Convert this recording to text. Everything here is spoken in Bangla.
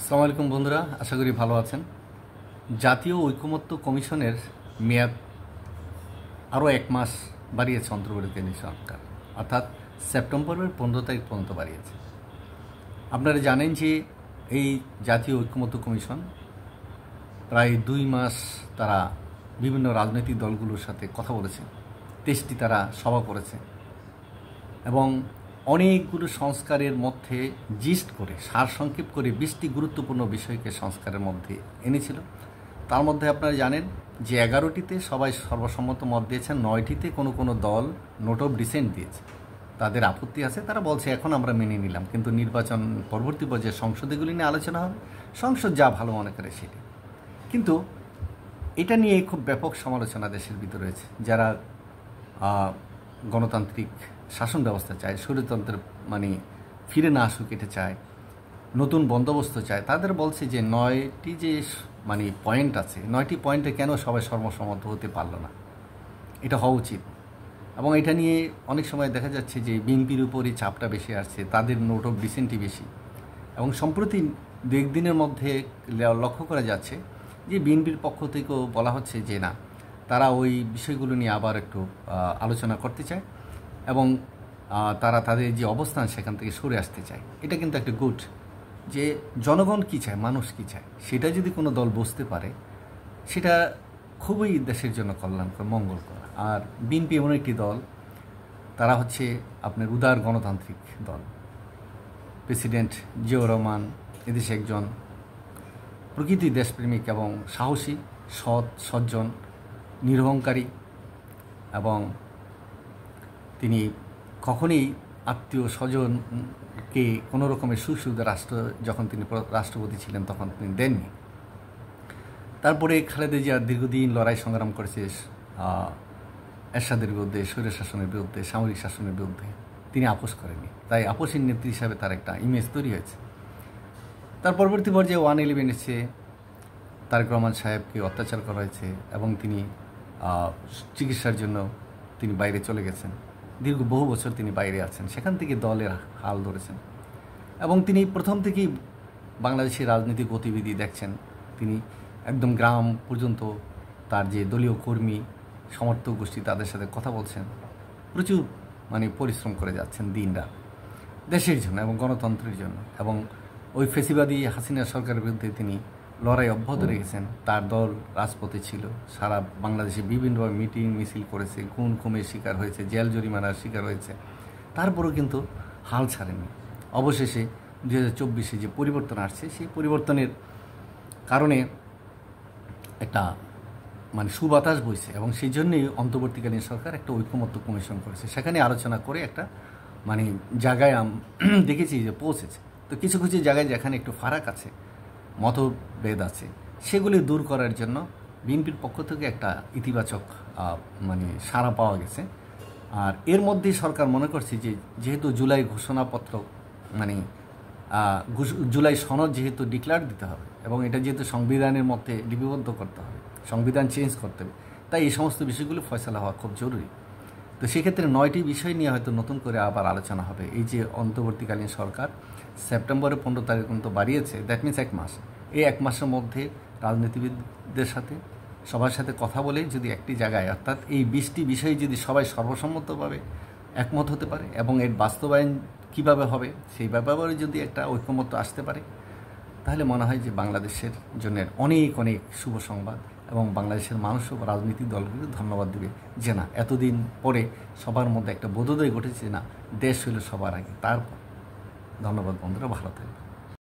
আসসালামু আলাইকুম বন্ধুরা, আশা করি ভালো আছেন। জাতীয় ঐকমত্য কমিশনের মেয়াদ আরও 1 মাস বাড়িয়েছে অন্তর্বর্তীকালীন সরকার, অর্থাৎ সেপ্টেম্বরের 15 তারিখ পর্যন্ত বাড়িয়েছে। আপনারা জানেন যে এই জাতীয় ঐকমত্য কমিশন প্রায় 2 মাস তারা বিভিন্ন রাজনৈতিক দলগুলোর সাথে কথা বলেছে, 23টি তারা সভা করেছে এবং অনেকগুলো সংস্কারের মধ্যে জিস্ট করে সারসংক্ষেপ করে 20টি গুরুত্বপূর্ণ বিষয়কে সংস্কারের মধ্যে এনেছিল। তার মধ্যে আপনারা জানেন যে 11টিতে সবাই সর্বসম্মত মত দিয়েছেন, 9টিতে কোনো কোনো দল নোট অফ ডিসেন্ট দিয়েছে, তাদের আপত্তি আছে। তারা বলছে এখন আমরা মেনে নিলাম, কিন্তু নির্বাচন পরবর্তী পর্যায়ে সংসদেগুলি নিয়ে আলোচনা হবে, সংসদ যা ভালো মনে করে সেটি। কিন্তু এটা নিয়ে খুব ব্যাপক সমালোচনা দেশের ভিতরে রয়েছে। যারা গণতান্ত্রিক শাসন ব্যবস্থা চায়, স্বৈরতন্ত্রের ফিরে না আসুক এটা চায়, নতুন বন্দোবস্ত চায়, তাদের বলছে যে 9টি যে পয়েন্ট আছে, 9টি পয়েন্টে কেন সবাই সর্বসম্মত হতে পারলো না, এটা হওয়া উচিত। এবং এটা নিয়ে অনেক সময় দেখা যাচ্ছে যে বিএনপির উপরই চাপটা বেশি আসছে, তাদের নোট অফ ডিসেন্টই বেশি। এবং সম্প্রতি 2 দিনের মধ্যে লক্ষ্য করা যাচ্ছে যে বিএনপির পক্ষ থেকেও বলা হচ্ছে যে না, তারা ওই বিষয়গুলো নিয়ে আবার একটু আলোচনা করতে চায় এবং তারা তাদের যে অবস্থান সেখান থেকে সরে আসতে চায়। এটা কিন্তু একটা গুড, যে জনগণ কী চায়, মানুষ কী চায়, সেটা যদি কোনো দল বুঝতে পারে সেটা খুবই দেশের জন্য কল্যাণকর, মঙ্গলকর। আর বিএনপি এমন একটি দল, তারা হচ্ছে আপনার উদার গণতান্ত্রিক দল। প্রেসিডেন্ট জিয়াউর রহমান এদেশে একজন প্রকৃতি দেশপ্রেমিক এবং সাহসী, সৎ, সজ্জন, নিরহংকারী, এবং তিনি কখনই আত্মীয় স্বজনকে কোনো রকমের সুবিধা যখন তিনি রাষ্ট্রপতি ছিলেন তখন তিনি দেননি। তারপরে খালেদা জিয়া দীর্ঘদিন লড়াই সংগ্রাম করেছে এরশাদের বিরুদ্ধে, স্বৈর শাসনের বিরুদ্ধে, সামরিক শাসনের বিরুদ্ধে। তিনি আপোষ করেনি, তাই আপোষের নেত্রী হিসাবে তার একটা ইমেজ তৈরি হয়েছে। তার পরবর্তী পর্যায়ে 111 এসে তারেক রহমান সাহেবকে অত্যাচার করা হয়েছে এবং তিনি চিকিৎসার জন্য তিনি বাইরে চলে গেছেন। দীর্ঘ বহু বছর তিনি বাইরে আছেন, সেখান থেকে দলের হাল ধরেছেন এবং তিনি প্রথম থেকেই বাংলাদেশের রাজনৈতিক গতিবিধি দেখছেন। তিনি একদম গ্রাম পর্যন্ত তার যে দলীয় কর্মী, সমর্থক গোষ্ঠী, তাদের সাথে কথা বলছেন, প্রচুর পরিশ্রম করে যাচ্ছেন দিনরাত দেশের জন্য এবং গণতন্ত্রের জন্য। এবং ওই ফেসিবাদী হাসিনা সরকারের বিরুদ্ধে তিনি লড়াই অব্যাহত রেখেছেন। তার দল রাজপথে ছিল, সারা বাংলাদেশে বিভিন্নভাবে মিটিং মিছিল করেছে, খুন খুনের শিকার হয়েছে, জেল জরিমানার শিকার হয়েছে, তারপরেও কিন্তু হাল ছাড়েনি। অবশেষে 2024 যে পরিবর্তন আসছে, সেই পরিবর্তনের কারণে একটা সুবাতাস বইছে এবং সেই জন্যই অন্তর্বর্তীকালীন সরকার একটা ঐকমত্য কমিশন করেছে। সেখানে আলোচনা করে একটা জায়গায় দেখেছি যে পৌঁছেছে। তো কিছু কিছু জায়গায় যেখানে একটু ফারাক আছে, মতভেদ আছে, সেগুলি দূর করার জন্য বিএনপির পক্ষ থেকে একটা ইতিবাচক সাড়া পাওয়া গেছে। আর এর মধ্যেই সরকার মনে করছে যে যেহেতু জুলাই ঘোষণাপত্র জুলাই সনদ যেহেতু ডিক্লেয়ার দিতে হবে এবং এটা যেহেতু সংবিধানের মধ্যে লিপিবদ্ধ করতে হবে, সংবিধান চেঞ্জ করতে হবে, তাই এই সমস্ত বিষয়গুলো ফয়সালা হওয়া খুব জরুরি। তো সেক্ষেত্রে 9টি বিষয় নিয়ে হয়তো নতুন করে আবার আলোচনা হবে। এই যে অন্তর্বর্তীকালীন সরকার সেপ্টেম্বরের 15 তারিখ পর্যন্ত বাড়িয়েছে, দ্যাট মিনস 1 মাস। এই 1 মাসের মধ্যে রাজনীতিবিদদের সাথে সবার সাথে কথা বলে যদি একটি জায়গায়, অর্থাৎ এই 20টি বিষয়ে যদি সবাই সর্বসম্মতভাবে একমত হতে পারে এবং এর বাস্তবায়ন কীভাবে হবে সেই ব্যাপারে যদি একটা ঐকমত্য আসতে পারে, তাহলে মনে হয় যে বাংলাদেশের জন্য অনেক অনেক শুভ সংবাদ এবং বাংলাদেশের মানুষও রাজনৈতিক দলগুলো ধন্যবাদ দেবে যে না, এতদিন পরে সবার মধ্যে একটা বোধোদয় ঘটেছে, না দেশ হইল সবার আগে। তারপর ধন্যবাদ বন্ধুরা, ভালো থাকবে।